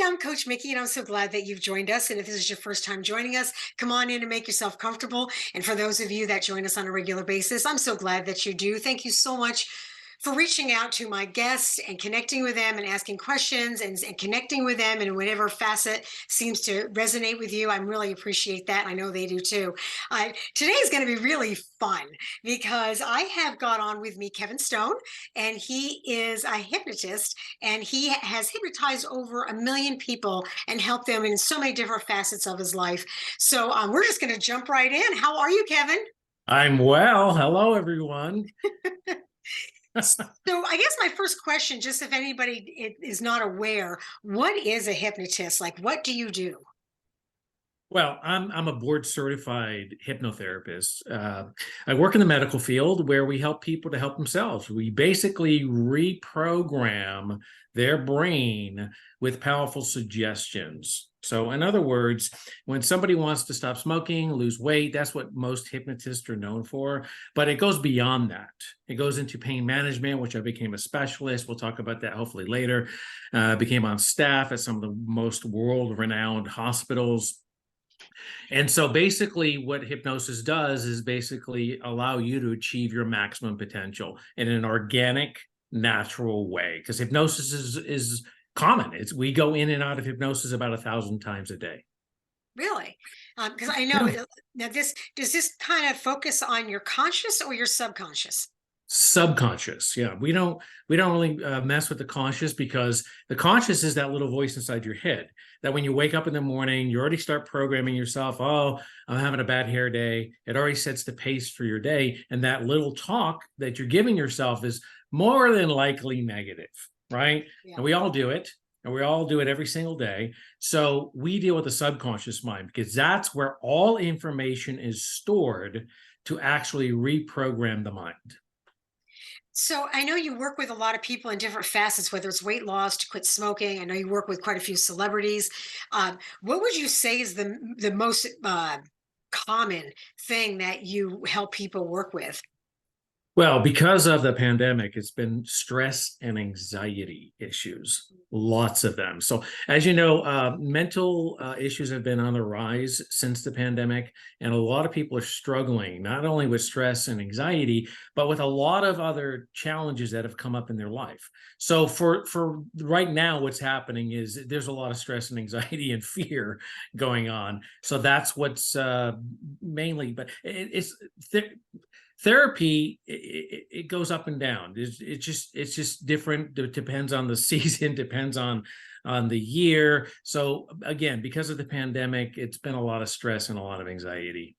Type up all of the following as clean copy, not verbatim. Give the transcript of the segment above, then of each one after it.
I'm Coach Mikki, and I'm so glad that you've joined us. And if this is your first time joining us, come on in and make yourself comfortable. And for those of you that join us on a regular basis, I'm so glad that you do. Thank you so much for reaching out to my guests and connecting with them and asking questions and connecting with them in whatever facet seems to resonate with you. I really appreciate that. I know they do too. Today is going to be really fun because I have got on with me Kevin Stone, and he is a hypnotist, and he has hypnotized over 1 million people and helped them in so many different facets of his life. So we're just going to jump right in. How are you, Kevin? I'm well. Hello, everyone. So I guess my first question, just if anybody is not aware, what is a hypnotist? Like, what do you do? Well, I'm a board certified hypnotherapist. I work in the medical field where we help people to help themselves. We basically reprogram their brain with powerful suggestions. So, in other words, when somebody wants to stop smoking, lose weight, that's what most hypnotists are known for. But it goes beyond that. It goes into pain management, which I became a specialist. We'll talk about that hopefully later. Became on staff at some of the most world-renowned hospitals. And so basically what hypnosis does is basically allow you to achieve your maximum potential in an organic, natural way. Because hypnosis is common. We go in and out of hypnosis about 1,000 times a day. Really? Because I know now does this kind of focus on your conscious or your subconscious? Subconscious, yeah. We don't really mess with the conscious, because the conscious is that little voice inside your head that when you wake up in the morning, you already start programming yourself. Oh, I'm having a bad hair day. It already sets the pace for your day, and that little talk that you're giving yourself is more than likely negative, right? Yeah. And we all do it, and we all do it every single day. So we deal with the subconscious mind, because that's where all information is stored to actually reprogram the mind. So I know you work with a lot of people in different facets, whether it's weight loss to quit smoking. I know you work with quite a few celebrities. What would you say is the most common thing that you help people work with? Well, because of the pandemic, it's been stress and anxiety issues, lots of them. So, as you know, mental issues have been on the rise since the pandemic, and a lot of people are struggling not only with stress and anxiety, but with a lot of other challenges that have come up in their life. So, for right now, what's happening is there's a lot of stress and anxiety and fear going on. So that's what's mainly, but it's therapy, it goes up and down. It's just different. It depends on the season, depends on the year. So again, because of the pandemic, it's been a lot of stress and a lot of anxiety.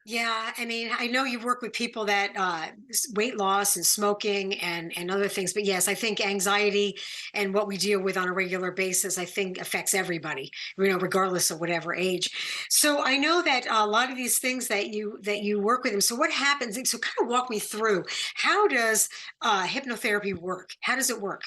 Yeah, I mean, I know you work with people that weight loss and smoking and other things, but yes, I think anxiety and what we deal with on a regular basis, I think affects everybody, regardless of whatever age. So I know that a lot of these things that you work with them. So what happens? So kind of walk me through, how does hypnotherapy work? How does it work?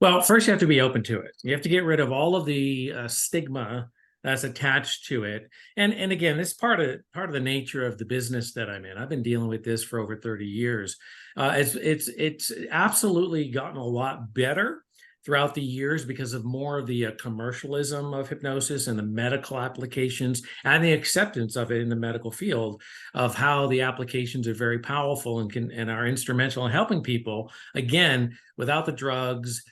Well, first you have to be open to it. You have to get rid of all of the stigma that's attached to it. And again, this part of the nature of the business that I'm in. I've been dealing with this for over 30 years. It's absolutely gotten a lot better throughout the years because of more of the commercialism of hypnosis and the medical applications and the acceptance of it in the medical field, of how the applications are very powerful and are instrumental in helping people, again, without the drugs,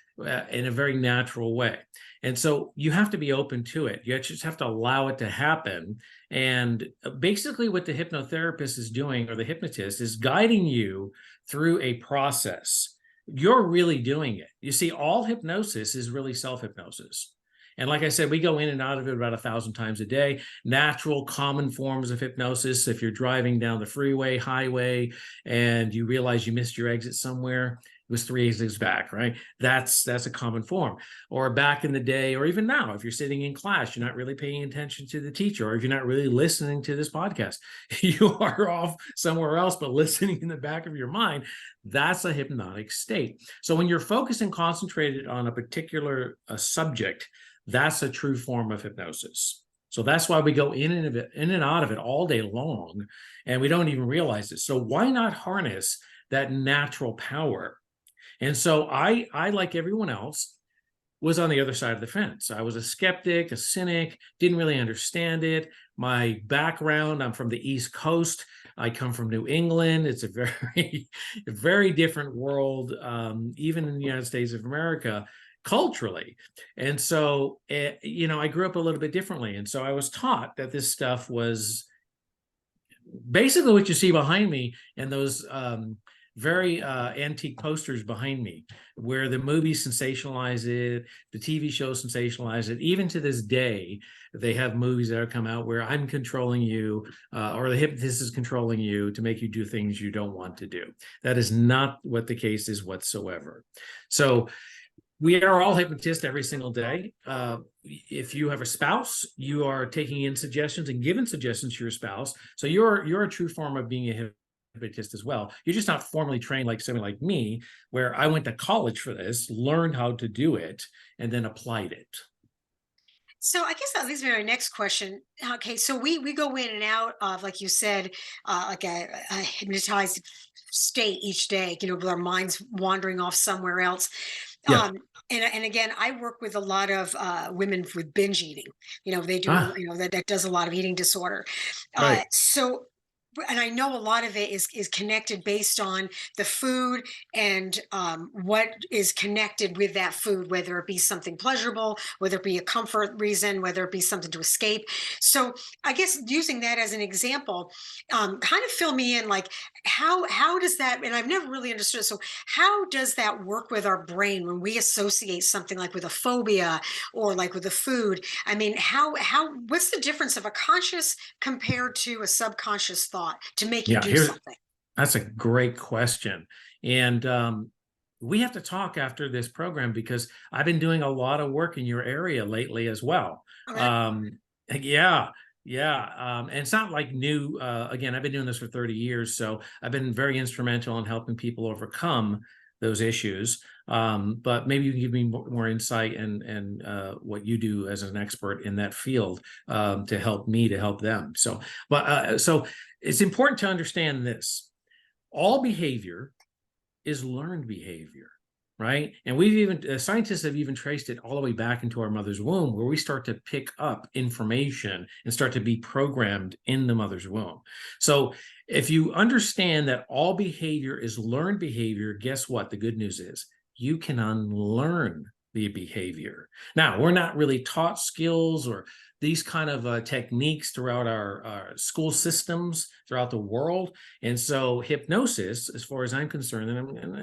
in a very natural way. And so you have to be open to it. You just have to allow it to happen. And basically what the hypnotherapist is doing, or the hypnotist, is guiding you through a process. You're really doing it. You see, all hypnosis is really self-hypnosis. And like I said, we go in and out of it about 1,000 times a day. Natural, common forms of hypnosis. If you're driving down the freeway, highway, and you realize you missed your exit somewhere, it was 3 exits back, right? That's a common form. Or back in the day, or even now, if you're sitting in class, you're not really paying attention to the teacher, or if you're not really listening to this podcast, you are off somewhere else, but listening in the back of your mind, that's a hypnotic state. So when you're focused and concentrated on a particular subject, that's a true form of hypnosis. So that's why we go in and out of it all day long, and we don't even realize it. So why not harness that natural power? And so I like everyone else, was on the other side of the fence. I was a skeptic, a cynic, didn't really understand it. My background, I'm from the East Coast. I come from New England. It's a very, very different world, even in the United States of America, culturally. And so, I grew up a little bit differently. And so I was taught that this stuff was basically what you see behind me and those very antique posters behind me, where the movies sensationalize it, the TV shows sensationalize it. Even to this day, they have movies that have come out where I'm controlling you, or the hypnotist is controlling you to make you do things you don't want to do. That is not what the case is whatsoever. So we are all hypnotists every single day. If you have a spouse, you are taking in suggestions and giving suggestions to your spouse. So you're a true form of being a hypnotist as well. You're just not formally trained like somebody like me, where I went to college for this, learned how to do it, and then applied it. So I guess that leads me to my next question. Okay, so we go in and out of, like you said, like a hypnotized state each day. With our minds wandering off somewhere else. Yeah. Um, and again, I work with a lot of women with binge eating. They do. Ah, That does a lot of eating disorder. right. So and I know a lot of it is connected based on the food and what is connected with that food, whether it be something pleasurable, whether it be a comfort reason, whether it be something to escape. So I guess using that as an example, kind of fill me in, like how does that? And I've never really understood. So how does that work with our brain when we associate something like with a phobia or like with a food? I mean, how what's the difference of a conscious compared to a subconscious thought to make you Yeah, do something? that's a great question. And we have to talk after this program because I've been doing a lot of work in your area lately as well. Okay. Um, yeah, yeah. And it's not like new. Again, I've been doing this for 30 years. So I've been very instrumental in helping people overcome those issues. But maybe you can give me more insight and what you do as an expert in that field, to help me to help them. So it's important to understand this. All behavior is learned behavior, right? And scientists have even traced it all the way back into our mother's womb, where we start to pick up information and start to be programmed in the mother's womb. So if you understand that all behavior is learned behavior, guess what? The good news is you can unlearn the behavior. Now, we're not really taught skills or these kind of techniques throughout our school systems throughout the world. And so hypnosis, as far as I'm concerned, and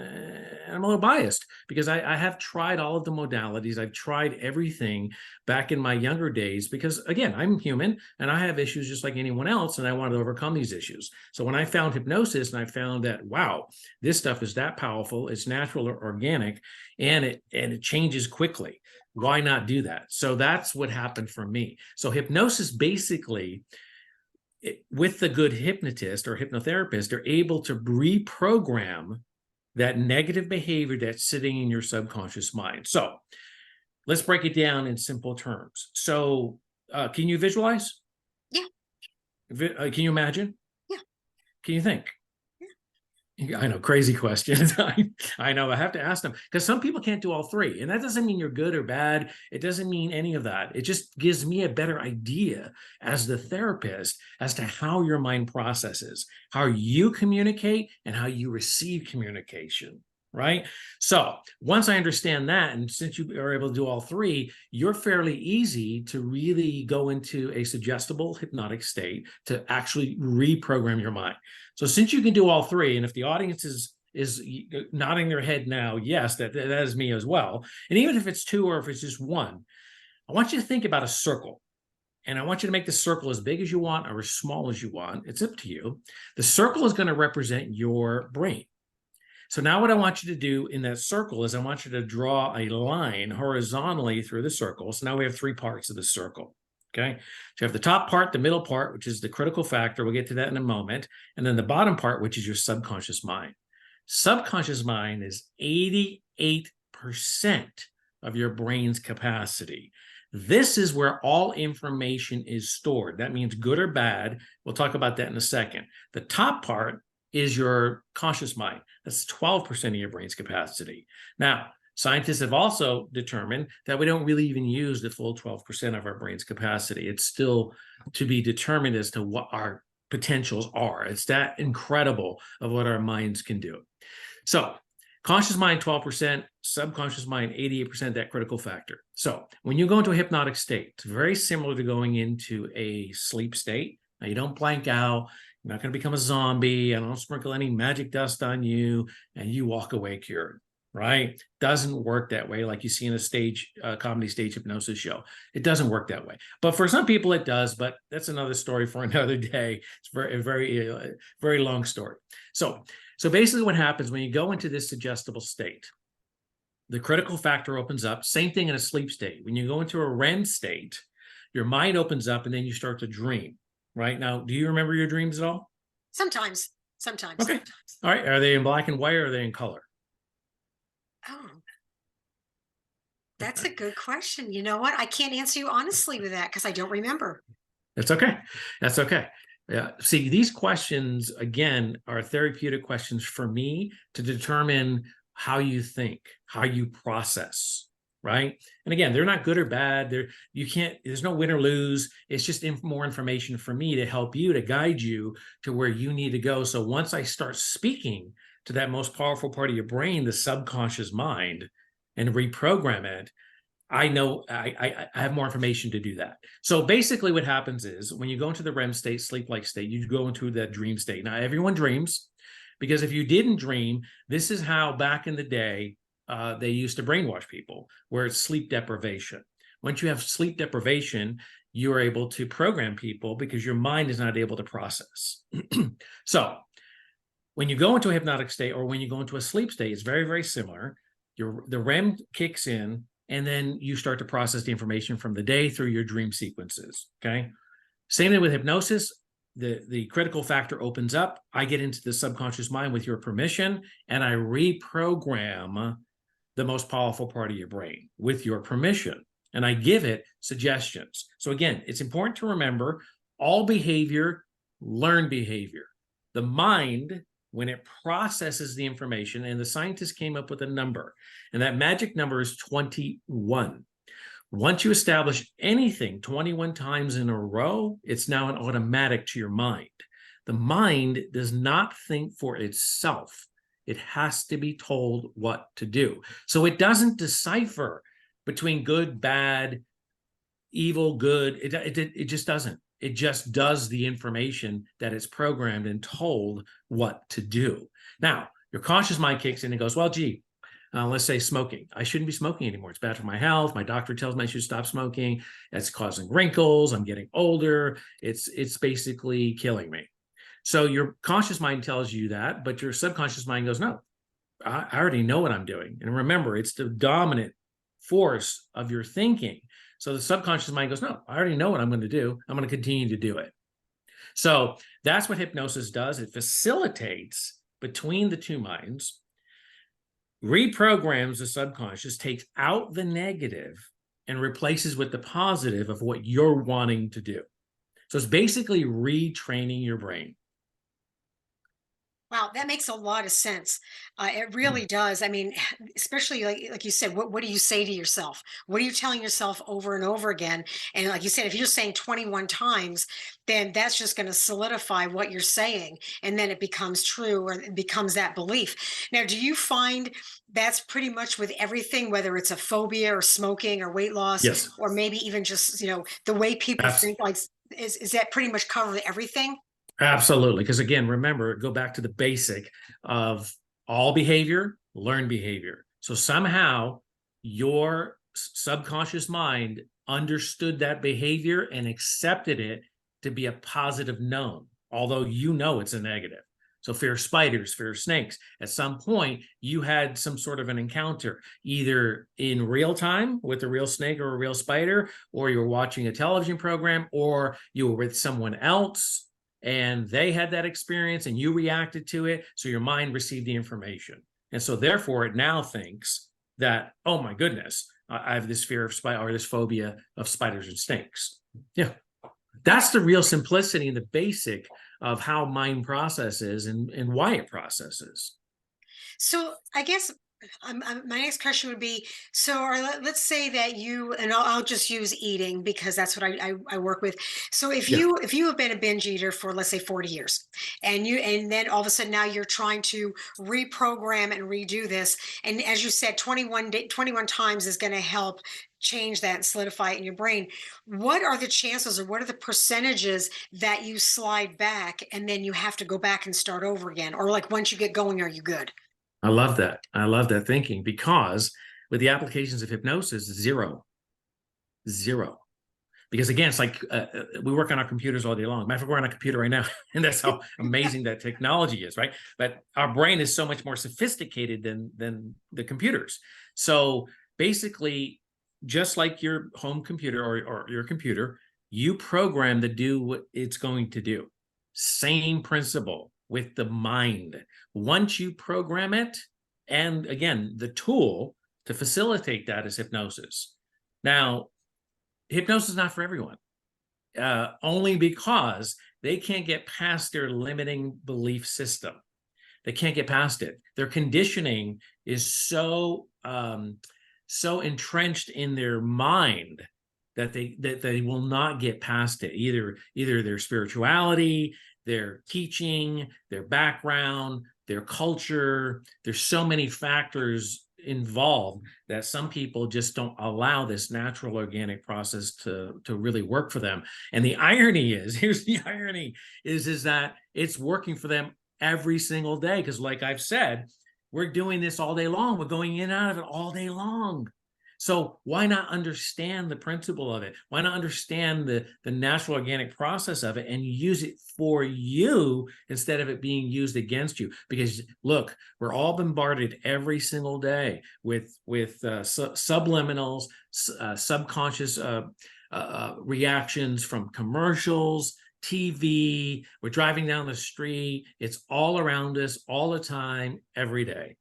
I'm a little biased because I have tried all of the modalities. I've tried everything back in my younger days because, again, I'm human and I have issues just like anyone else, and I wanted to overcome these issues. So when I found hypnosis and I found that, wow, this stuff is that powerful, it's natural or organic, and it changes quickly. Why not do that? So that's what happened for me. So hypnosis basically, with the good hypnotist or hypnotherapist, they're able to reprogram that negative behavior that's sitting in your subconscious mind. So let's break it down in simple terms. So can you visualize? Yeah. Can you imagine? Yeah. Can you think? I know, crazy questions. I know, I have to ask them because some people can't do all three. And that doesn't mean you're good or bad. It doesn't mean any of that. It just gives me a better idea as the therapist as to how your mind processes, how you communicate, and how you receive communication. Right. So once I understand that, and since you are able to do all three, you're fairly easy to really go into a suggestible hypnotic state to actually reprogram your mind. So since you can do all three, and if the audience is nodding their head now, yes, that is me as well. And even if it's two or if it's just one, I want you to think about a circle. And I want you to make the circle as big as you want or as small as you want. It's up to you. The circle is going to represent your brain. So now what I want you to do in that circle is I want you to draw a line horizontally through the circle. So now we have three parts of the circle. Okay. So you have the top part, the middle part, which is the critical factor. We'll get to that in a moment. And then the bottom part, which is your subconscious mind. Subconscious mind is 88% of your brain's capacity. This is where all information is stored. That means good or bad. We'll talk about that in a second. The top part is your conscious mind. That's 12% of your brain's capacity. Now, Scientists have also determined that we don't really even use the full 12% of our brain's capacity. It's still to be determined as to what our potentials are. It's that incredible of what our minds can do. So conscious mind, 12%, subconscious mind, 88%, that critical factor. So when you go into a hypnotic state, it's very similar to going into a sleep state. Now, you don't blank out. You're not going to become a zombie. I don't sprinkle any magic dust on you and you walk away cured, right? Doesn't work that way like you see in a comedy stage hypnosis show. It doesn't work that way. But for some people it does, but that's another story for another day. It's very long story. So basically what happens when you go into this suggestible state, the critical factor opens up. Same thing in a sleep state. When you go into a REM state, your mind opens up and then you start to dream, right? Now, do you remember your dreams at all? Sometimes. Okay. All right. Are they in black and white or are they in color? Oh, that's a good question. You know what? I can't answer you honestly with that because I don't remember. That's okay. That's okay. Yeah. See, these questions, again, are therapeutic questions for me to determine how you think, how you process, right? And again, they're not good or bad. There's no win or lose. It's just more information for me to help you, to guide you to where you need to go. So once I start speaking to that most powerful part of your brain, the subconscious mind, and reprogram it, I know I have more information to do that. So basically what happens is when you go into the REM state, sleep-like state, you go into that dream state. Now, everyone dreams, because if you didn't dream, this is how back in the day they used to brainwash people, where it's sleep deprivation. Once you have sleep deprivation, you are able to program people because your mind is not able to process. So when you go into a hypnotic state or when you go into a sleep state, it's very, very similar. The REM kicks in, and then you start to process the information from the day through your dream sequences, okay? Same thing with hypnosis. The critical factor opens up. I get into the subconscious mind with your permission, and I reprogram the most powerful part of your brain with your permission, and I give it suggestions. So again, it's important to remember all behavior, learned behavior. The mind, when it processes the information, and the scientists came up with a number, and that magic number is 21. Once you establish anything 21 times in a row, it's now an automatic to your mind. The mind does not think for itself. It has to be told what to do. So it doesn't decipher between good, bad, evil, good. It just doesn't. It just does the information that it's programmed and told what to do. Now, your conscious mind kicks in and goes, well, gee, let's say smoking. I shouldn't be smoking anymore. It's bad for my health. My doctor tells me I should stop smoking. It's causing wrinkles. I'm getting older. It's basically killing me. So your conscious mind tells you that, but your subconscious mind goes, no, I already know what I'm doing. And remember, it's the dominant force of your thinking. So the subconscious mind goes, no, I already know what I'm going to do. I'm going to continue to do it. So that's what hypnosis does. It facilitates between the two minds, reprograms the subconscious, takes out the negative, and replaces with the positive of what you're wanting to do. So it's basically retraining your brain. Wow, that makes a lot of sense. It really does. I mean, especially like you said, what do you say to yourself? What are you telling yourself over and over again? And like you said, if you're saying 21 times, then that's just going to solidify what you're saying, and then it becomes true, or it becomes that belief. Now, do you find that's pretty much with everything, whether it's a phobia or smoking or weight loss, Yes, or maybe even just the way people that's think? Like, is that pretty much cover everything? absolutely. Because again, remember, go back to the basic of all behavior, learned behavior. So somehow your subconscious mind understood that behavior and accepted it to be a positive known, although you know it's a negative. So fear of spiders, fear of snakes. At some point, you had some sort of an encounter, either in real time with a real snake or a real spider, or you were watching a television program, or you were with someone else and they had that experience and you reacted to it. So your mind received the information. And so therefore it now thinks that, oh my goodness, I have this fear of spider or this phobia of spiders and snakes. Yeah. That's the real simplicity and the basic of how mind processes and why it processes. So I guess My next question would be, so let's say that you, and I'll just use eating because that's what I work with. So Yeah. if you have been a binge eater for, let's say, 40 years, and then all of a sudden now you're trying to reprogram and redo this, and as you said, 21 times is going to help change that and solidify it in your brain. What are the chances, or what are the percentages that you slide back and then you have to go back and start over again? Or like once you get going, are you good? I love that. I love that thinking, because with the applications of hypnosis, zero, zero. Because again, it's like we work on our computers all day long. Matter of fact, we're on a computer right now, and that's how amazing that technology is, right? But our brain is so much more sophisticated than the computers. So basically, just like your home computer or your computer, you program to do what it's going to do. Same principle with the mind. Once you program it, and again, the tool to facilitate that is hypnosis. Now, hypnosis is not for everyone, only because they can't get past their limiting belief system. They can't get past it. Their conditioning is so entrenched in their mind that they will not get past it. Either their spirituality, their teaching, their background, their culture. There's so many factors involved that some people just don't allow this natural organic process to really work for them. And the irony is, here's the irony, is that it's working for them every single day. Because like I've said, we're doing this all day long. We're going in and out of it all day long. So why not understand the principle of it? Why not understand the natural organic process of it and use it for you instead of it being used against you? Because look, we're all bombarded every single day with subliminals, subconscious reactions from commercials, TV. We're driving down the street. It's all around us all the time, every day.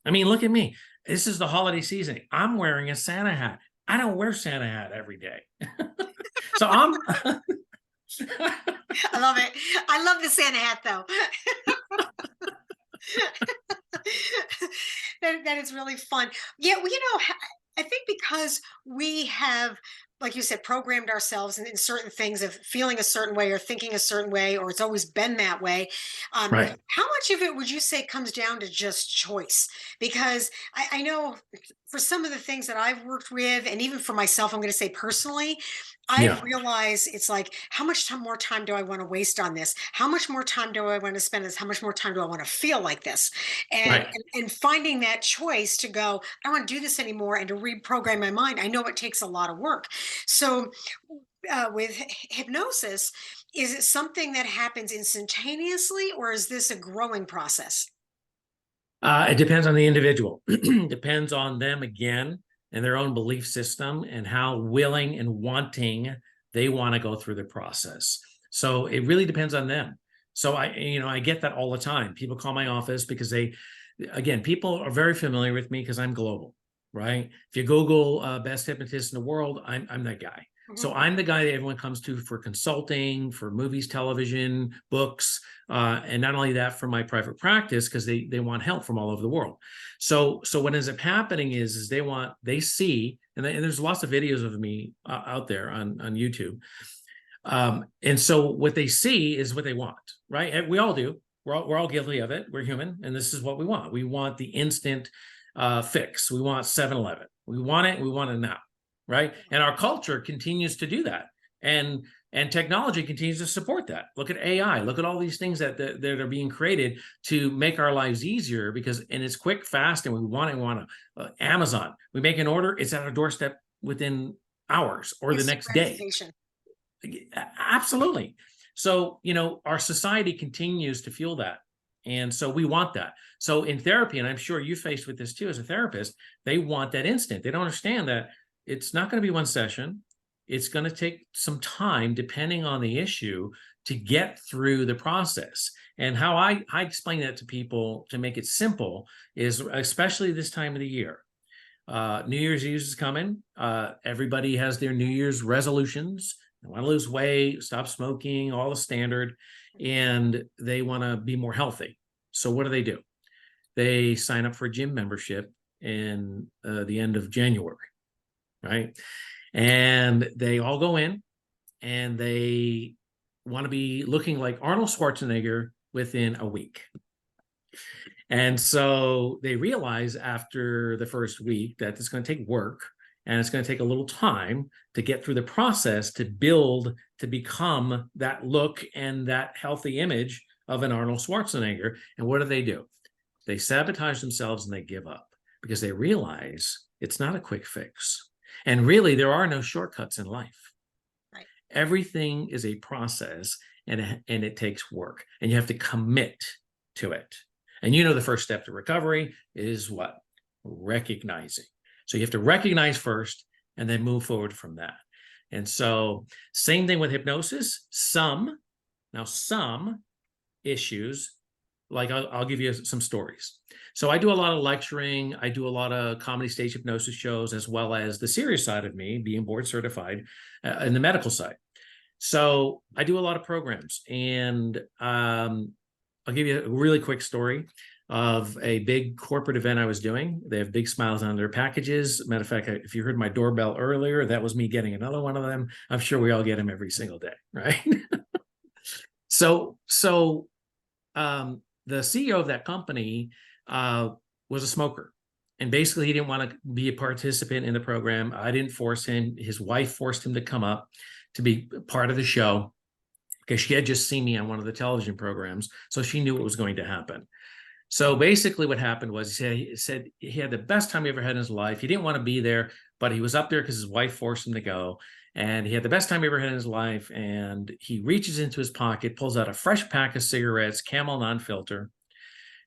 I mean, look at me. This is the holiday season. I'm wearing a Santa hat. I don't wear Santa hat every day. So I'm I love it. I love the Santa hat though. That is really fun. Yeah, well, I think because we have, like you said, programmed ourselves in certain things of feeling a certain way or thinking a certain way, or it's always been that way. right. How much of it would you say comes down to just choice? Because I know for some of the things that I've worked with, and even for myself, I'm going to say personally, I've Yeah. realized it's like, how much more time do I want to waste on this? How much more time do I want to spend this? How much more time do I want to feel like this? And, Right. and finding that choice to go, I don't want to do this anymore, and to reprogram my mind. I know it takes a lot of work. So with hypnosis, is it something that happens instantaneously, or is this a growing process? It depends on the individual. Depends on them again and their own belief system and how willing and wanting they want to go through the process. So it really depends on them. So I get that all the time. People call my office because again, people are very familiar with me because I'm global, right? If you Google best hypnotist in the world, I'm that guy. Mhm. So I'm the guy that everyone comes to for consulting, for movies, television, books, and not only that, for my private practice, because they want help from all over the world. So what ends up happening is they see, and there's lots of videos of me out there on YouTube. And so what they see is what they want, right? And we all do. We're all guilty of it. We're human, and this is what we want. We want the instant fix. We want 7-Eleven. We want it. We want it now, right? And our culture continues to do that, and technology continues to support that. Look at AI. Look at all these things that are being created to make our lives easier, and it's quick, fast, and we want it. We want to Amazon. We make an order. It's at our doorstep within hours or the Instant next day. gratification. Absolutely. So, our society continues to fuel that. And so we want that. So in therapy, and I'm sure you faced with this too as a therapist, they want that instant. They don't understand that it's not going to be one session. It's going to take some time, depending on the issue, to get through the process. And how I explain that to people to make it simple is, especially this time of the year. New Year's Eve is coming. Everybody has their New Year's resolutions. They want to lose weight, stop smoking, all the standard, and they want to be more healthy. So what do? They sign up for a gym membership in the end of January, right? And they all go in and they want to be looking like Arnold Schwarzenegger within a week. And so they realize after the first week that it's going to take work and it's going to take a little time to get through the process to build to become that look and that healthy image of an Arnold Schwarzenegger. And what do? They sabotage themselves and they give up because they realize it's not a quick fix. And really, there are no shortcuts in life. Right. Everything is a process and it takes work, and you have to commit to it. And the first step to recovery is what? Recognizing. So you have to recognize first and then move forward from that. And so same thing with hypnosis. Some issues, like I'll give you some stories. So I do a lot of lecturing. I do a lot of comedy stage hypnosis shows, as well as the serious side of me, being board certified in the medical side. So I do a lot of programs, and I'll give you a really quick story of a big corporate event I was doing. They have big smiles on their packages. Matter of fact, if you heard my doorbell earlier, that was me getting another one of them. I'm sure we all get them every single day, right? So the CEO of that company was a smoker. And basically, he didn't want to be a participant in the program. I didn't force him. His wife forced him to come up to be part of the show because she had just seen me on one of the television programs. So she knew what was going to happen. So basically what happened was he said he had the best time he ever had in his life. He didn't want to be there, but he was up there because his wife forced him to go. And he had the best time he ever had in his life. And he reaches into his pocket, pulls out a fresh pack of cigarettes, Camel non-filter,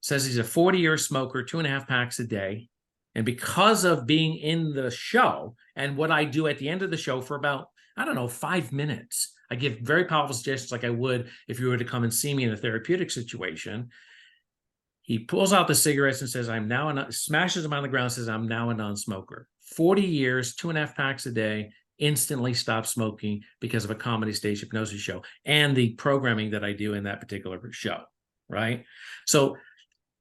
says he's a 40-year smoker, 2.5 packs a day. And because of being in the show and what I do at the end of the show for about, 5 minutes, I give very powerful suggestions like I would if you were to come and see me in a therapeutic situation. He pulls out the cigarettes and says, smashes them on the ground and says, I'm now a non-smoker. 40 years, 2.5 packs a day, instantly stopped smoking because of a comedy stage hypnosis show and the programming that I do in that particular show, right? So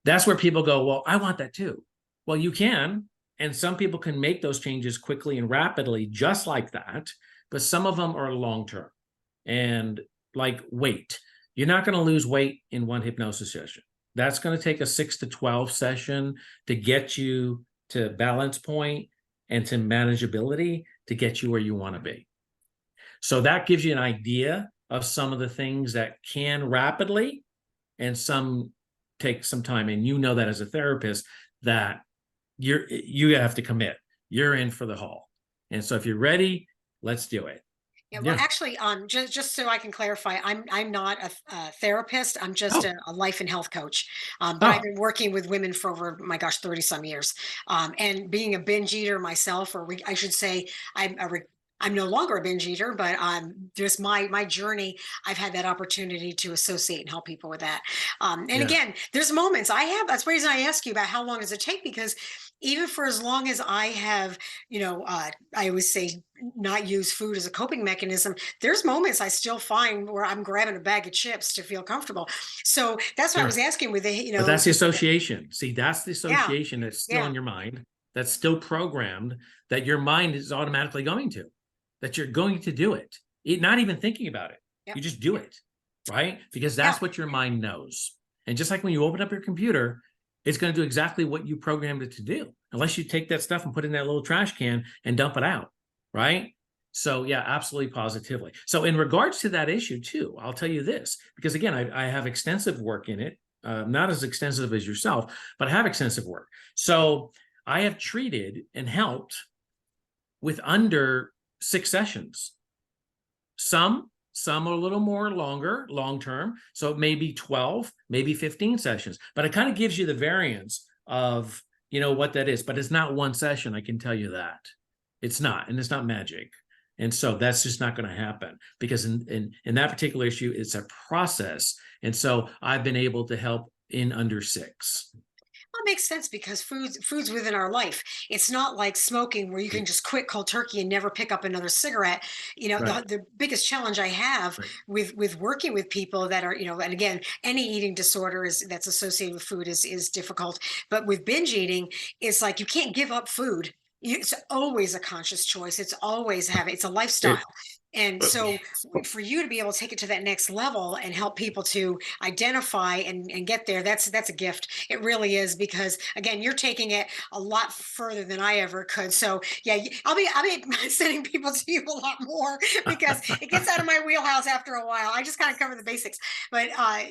that's where people go, well, I want that too. Well, you can, and some people can make those changes quickly and rapidly just like that, but some of them are long-term. And like weight, you're not going to lose weight in one hypnosis session. That's going to take a 6 to 12 session to get you to balance point and to manageability to get you where you want to be. So that gives you an idea of some of the things that can rapidly and some take some time. And you know that as a therapist that you have to commit. You're in for the haul. And so if you're ready, let's do it. Yeah, well, actually, just so I can clarify, I'm not a therapist. I'm just a life and health coach. But I've been working with women for over, my gosh, 30 some years. And being a binge eater myself, or I should say, I'm no longer a binge eater, but just my journey, I've had that opportunity to associate and help people with that. And again, there's moments I have. That's the reason I ask you about how long does it take, because even for as long as I have, I always say not use food as a coping mechanism, there's moments I still find where I'm grabbing a bag of chips to feel comfortable. So that's what I was asking with But that's the association. See, that's the association that's still in your mind, that's still programmed, that your mind is automatically going to, that you're going to do it, not even thinking about it. You just do it, right? Because that's what your mind knows. And just like when you open up your computer, it's going to do exactly what you programmed it to do, unless you take that stuff and put it in that little trash can and dump it out, right? So yeah, absolutely, positively. So in regards to that issue too, I'll tell you this, because again, I have extensive work in it, not as extensive as yourself, but I have extensive work. So I have treated and helped with under 6 sessions. Some are a little more longer, long-term. So it may be 12, maybe 15 sessions, but it kind of gives you the variance of, what that is, but it's not one session. I can tell you that it's not, and it's not magic. And so that's just not going to happen, because in that particular issue, it's a process. And so I've been able to help in under 6. makes sense because food's within our life. It's not like smoking where you can just quit cold turkey and never pick up another cigarette. You know, Right. the biggest challenge I have Right. with working with people that are, you know, and again, any eating disorder is that's associated with food is difficult. But with binge eating, it's like you can't give up food. It's always a conscious choice. It's always having, it's a lifestyle. It, And so for you to be able to take it to that next level and help people to identify and get there, that's a gift. It really is, because again, you're taking it a lot further than I ever could. So yeah, I'll be sending people to you a lot more because it gets out of my wheelhouse after a while. I just kind of cover the basics. But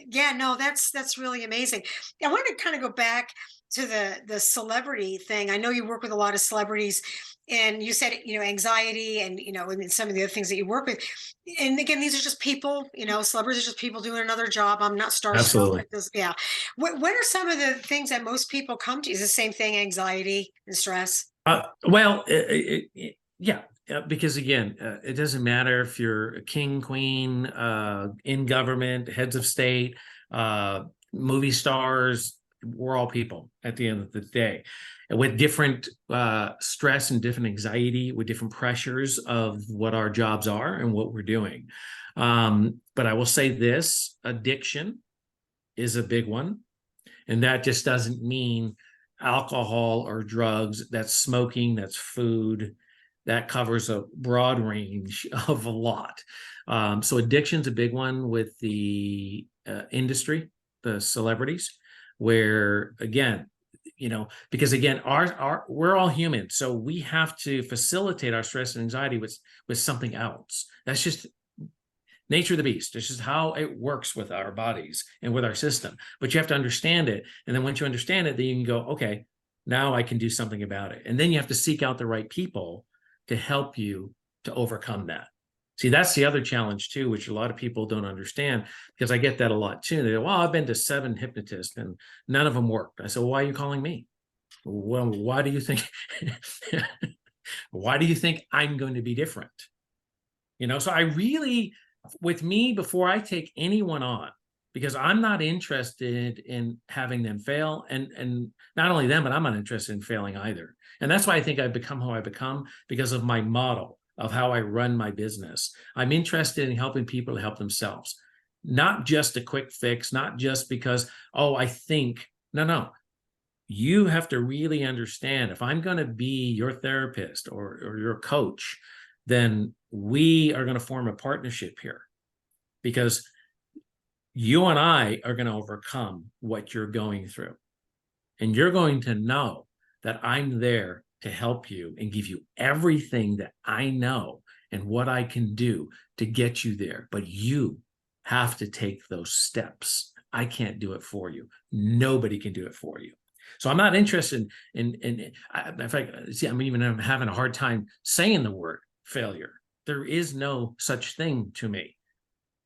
yeah, no, that's really amazing. I wanted to kind of go back to the celebrity thing. I know you work with a lot of celebrities, and you said, you know, anxiety and, you know, and some of the other things that you work with. And again, these are just people, you know, celebrities are just people doing another job. I'm not starstruck. Absolutely. Yeah. What are some of the things that most people come to? Is the same thing, anxiety and stress? Well, yeah, because again, it doesn't matter if you're a king, queen, in government, heads of state, movie stars. We're all people at the end of the day, and with different stress and different anxiety, with different pressures of what our jobs are and what we're doing. But I will say this: addiction is a big one, and that just doesn't mean alcohol or drugs. That's smoking, that's food, that covers a broad range of a lot. So addiction's a big one with the industry, the celebrities, where again, you know, because again, our we're all human, so we have to facilitate our stress and anxiety with something else. That's just nature of the beast. It's just how it works with our bodies and with our system. But you have to understand it. And then once you understand it, then you can go, okay, now I can do something about it. And then you have to seek out the right people to help you to overcome that. See, that's the other challenge too, which a lot of people don't understand, because I get that a lot too. They go, well, I've been to 7 hypnotists and none of them worked. I said, well, why are you calling me? Well, why do you think, why do you think I'm going to be different? You know, so I really, with me, before I take anyone on, because I'm not interested in having them fail, and not only them, but I'm not interested in failing either. And that's why I think I've become who I become, because of my model of how I run my business. I'm interested in helping people to help themselves, not just a quick fix, not just because, oh, I think, no. You have to really understand, if I'm going to be your therapist or your coach, then we are going to form a partnership here, because you and I are going to overcome what you're going through. And you're going to know that I'm there to help you and give you everything that I know and what I can do to get you there. But you have to take those steps. I can't do it for you. Nobody can do it for you. So I'm not interested in fact, see, I'm having a hard time saying the word failure. There is no such thing to me.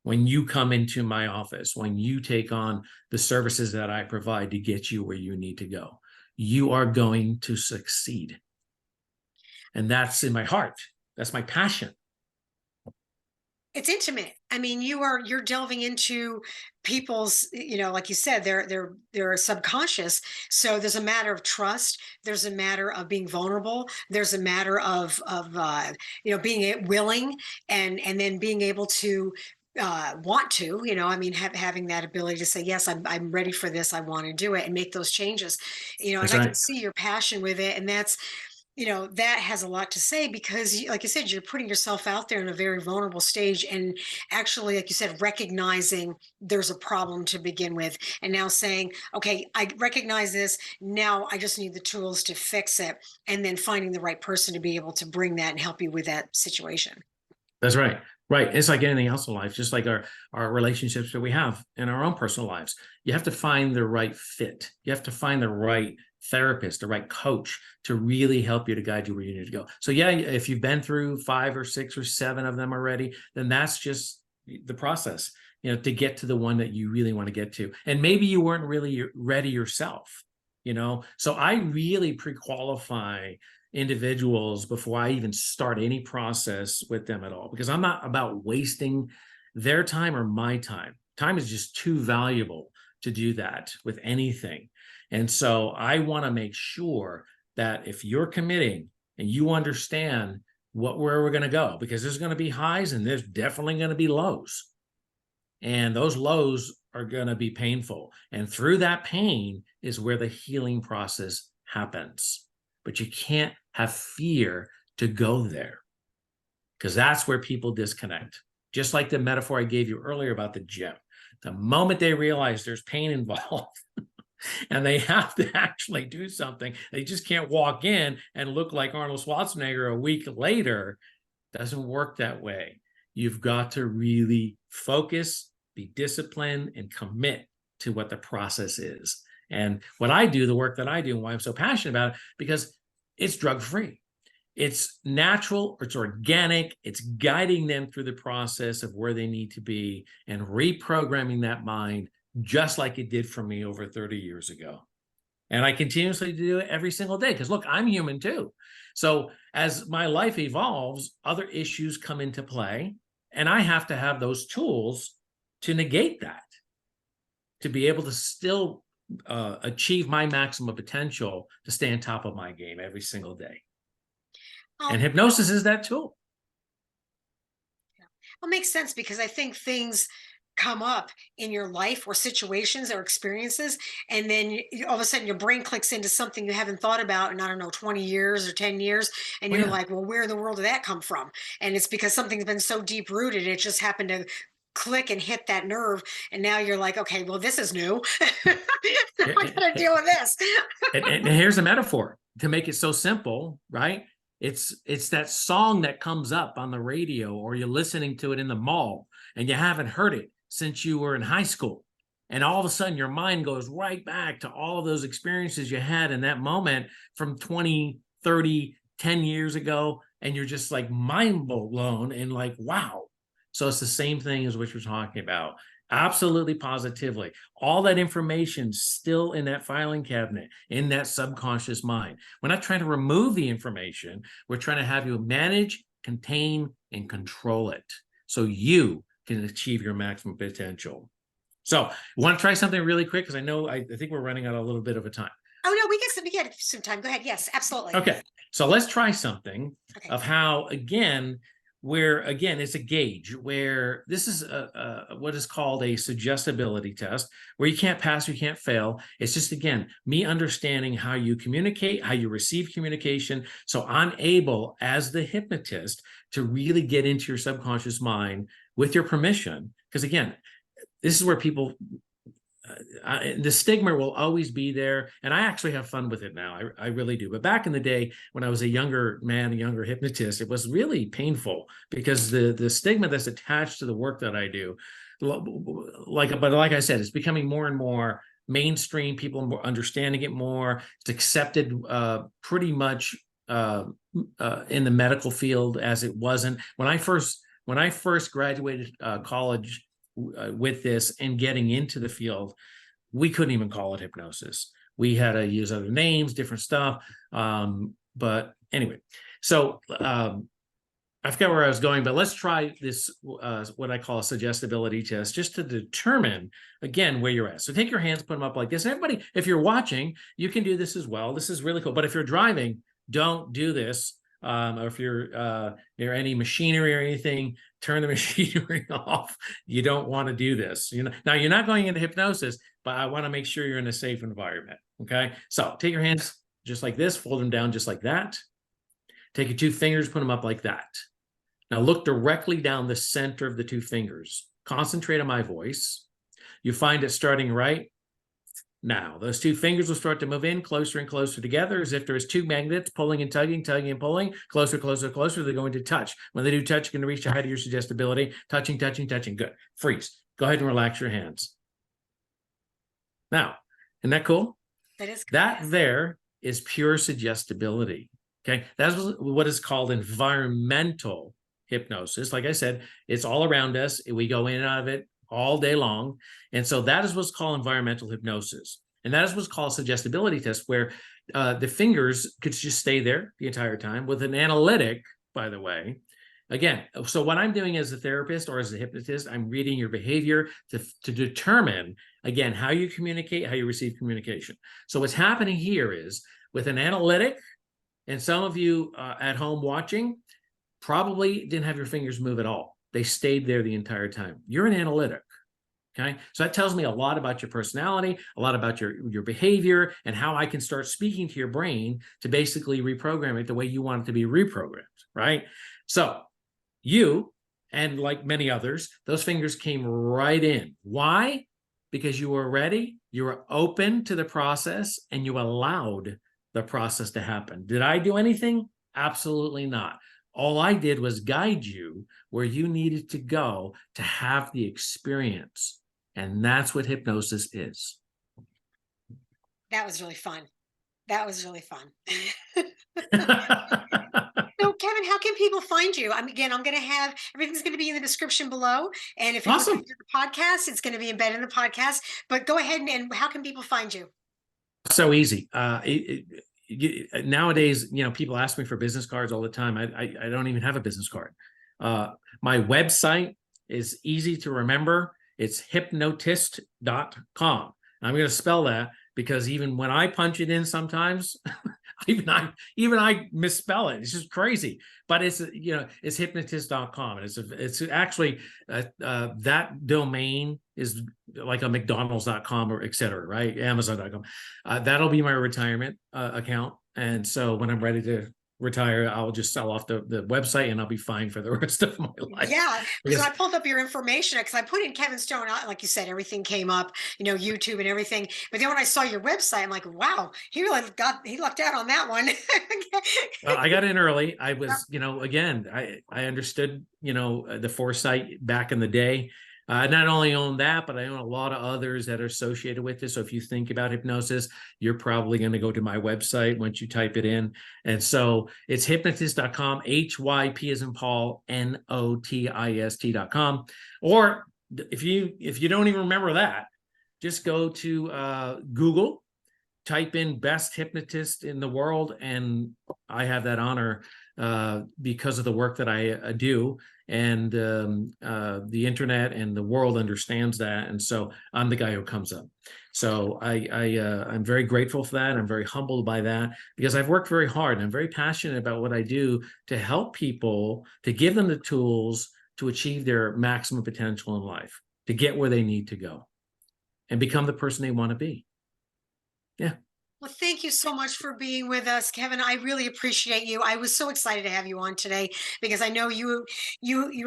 When you come into my office, when you take on the services that I provide to get you where you need to go, you are going to succeed. And that's in my heart. That's my passion. It's intimate. I mean, you're delving into people's, you know, like you said, they're subconscious. So there's a matter of trust. There's a matter of being vulnerable. There's a matter of you know, being willing, and then being able to want to, you know, I mean, having that ability to say, yes, I'm ready for this. I want to do it and make those changes, you know, and That's I can right. see your passion with it. And that's, you know, that has a lot to say because like you said, you're putting yourself out there in a very vulnerable stage, and actually, like you said, recognizing there's a problem to begin with, and now saying, okay, I recognize this, now I just need the tools to fix it, and then finding the right person to be able to bring that and help you with that situation. That's right. Right. It's like anything else in life, just like our relationships that we have in our own personal lives. You have to find the right fit. You have to find the right therapist, the right coach to really help you, to guide you where you need to go. So yeah, if you've been through 5 or 6 or 7 of them already, then that's just the process, you know, to get to the one that you really want to get to. And maybe you weren't really ready yourself, you know. So I really pre-qualify individuals before I even start any process with them at all, because I'm not about wasting their time or my time. Time is just too valuable to do that with anything. And so I want to make sure that if you're committing and you understand where we're going to go, because there's going to be highs and there's definitely going to be lows. And those lows are going to be painful. And through that pain is where the healing process happens. But you can't have fear to go there, because that's where people disconnect. Just like the metaphor I gave you earlier about the gym. The moment they realize there's pain involved and they have to actually do something, they just can't walk in and look like Arnold Schwarzenegger a week later. Doesn't work that way. You've got to really focus, be disciplined, and commit to what the process is. And what I do, the work that I do, and why I'm so passionate about it, because it's drug-free. It's natural, it's organic, it's guiding them through the process of where they need to be and reprogramming that mind, just like it did for me over 30 years ago. And I continuously do it every single day, because look, I'm human too. So as my life evolves, other issues come into play, and I have to have those tools to negate that, to be able to still achieve my maximum potential, to stay on top of my game every single day. And hypnosis is that tool. Well, it makes sense, because I think things come up in your life, or situations or experiences, and then all of a sudden your brain clicks into something you haven't thought about in, I don't know, 20 years or 10 years, and Oh, you're yeah. like, well, where in the world did that come from? And it's because something's been so deep rooted, it just happened to click and hit that nerve, and now you're like, okay, well, this is new. I gotta deal with this. And here's a metaphor to make it so simple, right? It's that song that comes up on the radio, or you're listening to it in the mall, and you haven't heard it since you were in high school. And all of a sudden your mind goes right back to all of those experiences you had in that moment from 20, 30, 10 years ago. And you're just like mind blown and like, wow. So it's the same thing as what you're talking about. Absolutely, positively. All that information still in that filing cabinet, in that subconscious mind. We're not trying to remove the information. We're trying to have you manage, contain, and control it, so you can achieve your maximum potential. So, you want to try something really quick? Because I know I think we're running out a little bit of a time. Oh no, we get some time. Go ahead. Yes, absolutely. Okay, so let's try something Okay. of how, again, where again it's a gauge, where this is what is called a suggestibility test, where you can't pass, you can't fail. It's just, again, me understanding how you communicate, how you receive communication, so I'm able, as the hypnotist, to really get into your subconscious mind with your permission. Because again, this is where people the stigma will always be there, and I actually have fun with it now. I really do. But back in the day, when I was a younger man, a younger hypnotist, it was really painful, because the stigma that's attached to the work that I do, like I said, it's becoming more and more mainstream. People are understanding it more. It's accepted pretty much in the medical field as it wasn't when I first graduated college with this and getting into the field. We couldn't even call it hypnosis. We had to use other names, different stuff. But anyway, so I forgot where I was going, but let's try this, what I call a suggestibility test, just to determine, again, where you're at. So take your hands, put them up like this. And everybody, if you're watching, you can do this as well. This is really cool. But if you're driving, don't do this. Or if you're near any machinery or anything, turn the machinery off. You don't want to do this. Now you're not going into hypnosis, but I want to make sure you're in a safe environment. Okay, so take your hands just like this, fold them down just like that. Take your two fingers, put them up like that. Now look directly down the center of the two fingers. Concentrate on my voice. You find it starting right now. Those two fingers will start to move in closer and closer together, as if there's two magnets pulling and tugging, tugging and pulling, closer, closer, closer. They're going to touch. When they do touch, you're going to reach the height of your suggestibility. Touching, touching, touching. Good. Freeze. Go ahead and relax your hands. Now, isn't that cool? That is cool. That there is pure suggestibility. Okay. That's what is called environmental hypnosis. Like I said, it's all around us. We go in and out of it all day long. And so that is what's called environmental hypnosis. And that is what's called suggestibility test, where the fingers could just stay there the entire time with an analytic, by the way, Again, so what I'm doing as a therapist or as a hypnotist, I'm reading your behavior to determine, again, how you communicate, how you receive communication. So what's happening here is with an analytic, and some of you at home watching probably didn't have your fingers move at all. They stayed there the entire time. You're an analytic. Okay. So that tells me a lot about your personality, a lot about your behavior, and how I can start speaking to your brain to basically reprogram it the way you want it to be reprogrammed. Right. So you, and like many others, those fingers came right in. Why? Because you were ready, you were open to the process, and you allowed the process to happen. Did I do anything? Absolutely not. All I did was guide you where you needed to go to have the experience. And that's what hypnosis is. That was really fun. That was really fun. So, Kevin, how can people find you? Again, I'm going to have everything's going to be in the description below. And if it listens Awesome. to the podcast, it's going to be embedded in the podcast. But go ahead and how can people find you? So easy. Nowadays, people ask me for business cards all the time. I don't even have a business card. My website is easy to remember. It's hypnotist.com. I'm going to spell that because even when I punch it in sometimes, even I misspell it. It's just crazy. But it's hypnotist.com. And it's actually that domain is like a McDonald's.com or et cetera, right? Amazon.com. That'll be my retirement account. And so when I'm ready to retire, I'll just sell off the website and I'll be fine for the rest of my life. Yeah, because Because I pulled up your information because I put in Kevin Stone, like you said, everything came up, YouTube and everything. But then when I saw your website, I'm like, wow, he lucked out on that one. I got in early. I was, again, I understood, the foresight back in the day. I not only own that, but I own a lot of others that are associated with this. So if you think about hypnosis, you're probably going to go to my website once you type it in. And so it's hypnotist.com, HYP as in Paul, NOTIST.com. Or if you don't even remember that, just go to Google, type in best hypnotist in the world, and I have that honor because of the work that I do, and the internet and the world understands that, and so I'm the guy who comes up. So I'm very grateful for that. I'm very humbled by that because I've worked very hard and I'm very passionate about what I do to help people, to give them the tools to achieve their maximum potential in life, to get where they need to go and become the person they want to be. Yeah. Well, thank you so much for being with us, Kevin. I really appreciate you. I was so excited to have you on today because I know you're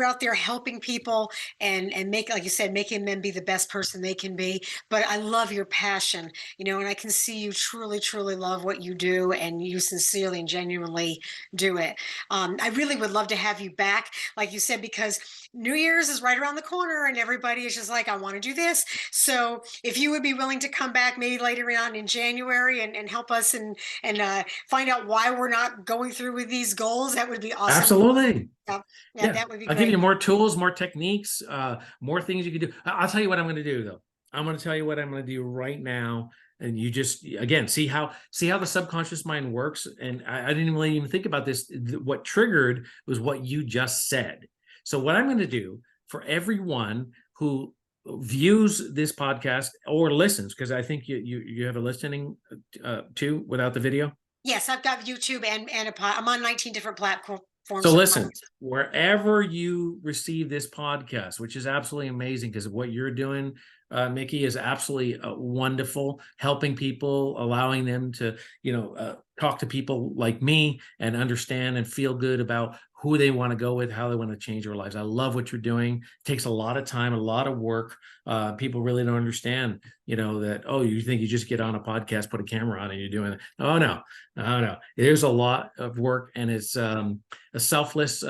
out there helping people and make, like you said, making them be the best person they can be. But I love your passion, and I can see you truly, truly love what you do, and you sincerely and genuinely do it. I really would love to have you back, like you said, because New Year's is right around the corner, and everybody is just like, I want to do this. So if you would be willing to come back maybe later on in January and help us and find out why we're not going through with these goals, that would be awesome. Absolutely. Yeah, that would be I'll great. give you more tools, more techniques, more things you can do. I'll tell you what I'm going to do, though. I'm going to tell you what I'm going to do right now. And you just, again, see how the subconscious mind works. And I didn't really even think about this. What triggered was what you just said. So what I'm going to do for everyone who views this podcast or listens, because I think you have a listening too without the video. Yes, I've got YouTube and I'm on 19 different platforms. So listen, wherever you receive this podcast, which is absolutely amazing because what you're doing, Mikki, is absolutely wonderful, helping people, allowing them to, talk to people like me and understand and feel good about who they want to go with, how they want to change their lives. I love what you're doing. It takes a lot of time, a lot of work. People really don't understand, that, oh, you think you just get on a podcast, put a camera on and you're doing it. Oh, no. There's a lot of work, and it's a selfless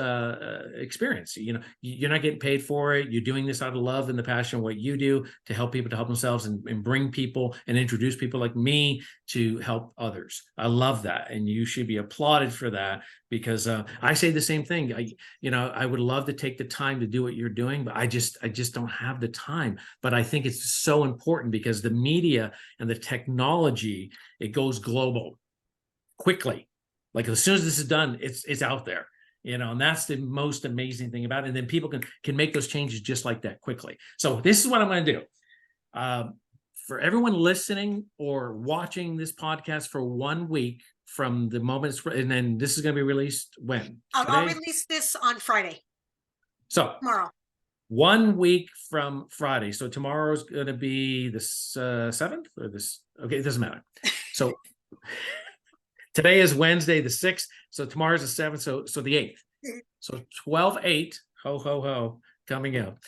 experience. You're not getting paid for it. You're doing this out of love and the passion of what you do to help people to help themselves and bring people and introduce people like me to help others. I love that. And you should be applauded for that because I say the same thing. I would love to take the time to do what you're doing, but I just don't have the time. But I think it's so important because the media and the technology, it goes global quickly. Like as soon as this is done, it's out there. and that's the most amazing thing about it. And then people can make those changes just like that quickly. So this is what I'm going to do. For everyone listening or watching this podcast for 1 week from the moment and then this is going to be released when? I'll release this on Friday. So tomorrow. 1 week from Friday. So tomorrow's going to be the 7th or this. Okay, it doesn't matter. So today is Wednesday, the 6th. So tomorrow's the 7th. So the 8th. So 12/8, ho, ho, ho, coming out.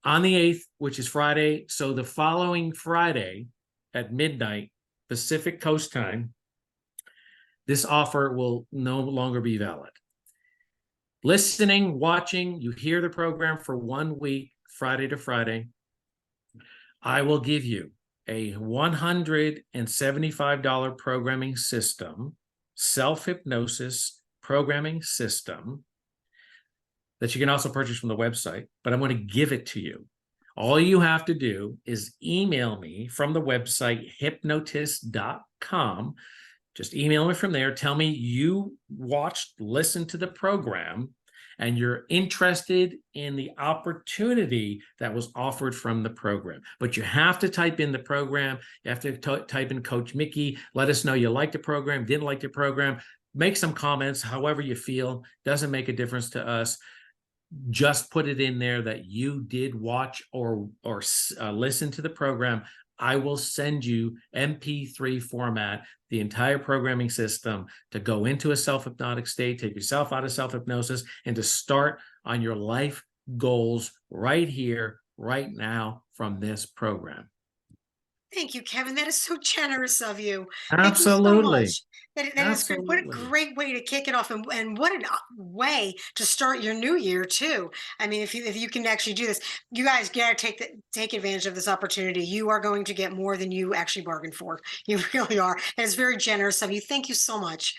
On the 8th, which is Friday. So the following Friday at midnight, Pacific Coast time, this offer will no longer be valid. Listening, watching, you hear the program for 1 week, Friday to Friday, I will give you a $175 programming system, self-hypnosis programming system that you can also purchase from the website, but I'm going to give it to you. All you have to do is email me from the website hypnotist.com. Just email me from there. Tell me you listened to the program, and you're interested in the opportunity that was offered from the program. But you have to type in the program. You have to type in Coach Mikki. Let us know you liked the program, didn't like the program. Make some comments, however you feel. Doesn't make a difference to us. Just put it in there that you did watch or listen to the program. I will send you MP3 format, the entire programming system to go into a self-hypnotic state, take yourself out of self-hypnosis, and to start on your life goals right here, right now from this program. Thank you, Kevin. That is so generous of you. Absolutely. Thank you so much. That is great. What a great way to kick it off, and what a way to start your new year too. I mean, if you can actually do this, you guys gotta take advantage of this opportunity. You are going to get more than you actually bargained for. You really are. That is very generous of you. Thank you so much.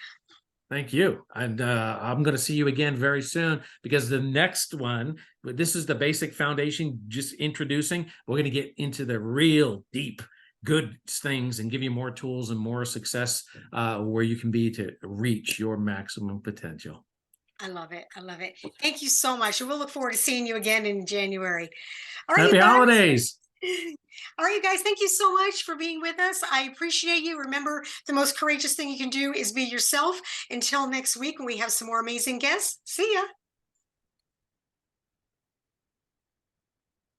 Thank you. And I'm going to see you again very soon, because the next one, this is the basic foundation, just introducing. We're going to get into the real deep good things and give you more tools and more success where you can be to reach your maximum potential. I love it. I love it. Thank you so much. We'll look forward to seeing you again in January. All right, Happy holidays. All right, you guys, thank you so much for being with us. I appreciate you. Remember, the most courageous thing you can do is be yourself. Until next week, when we have some more amazing guests. See ya.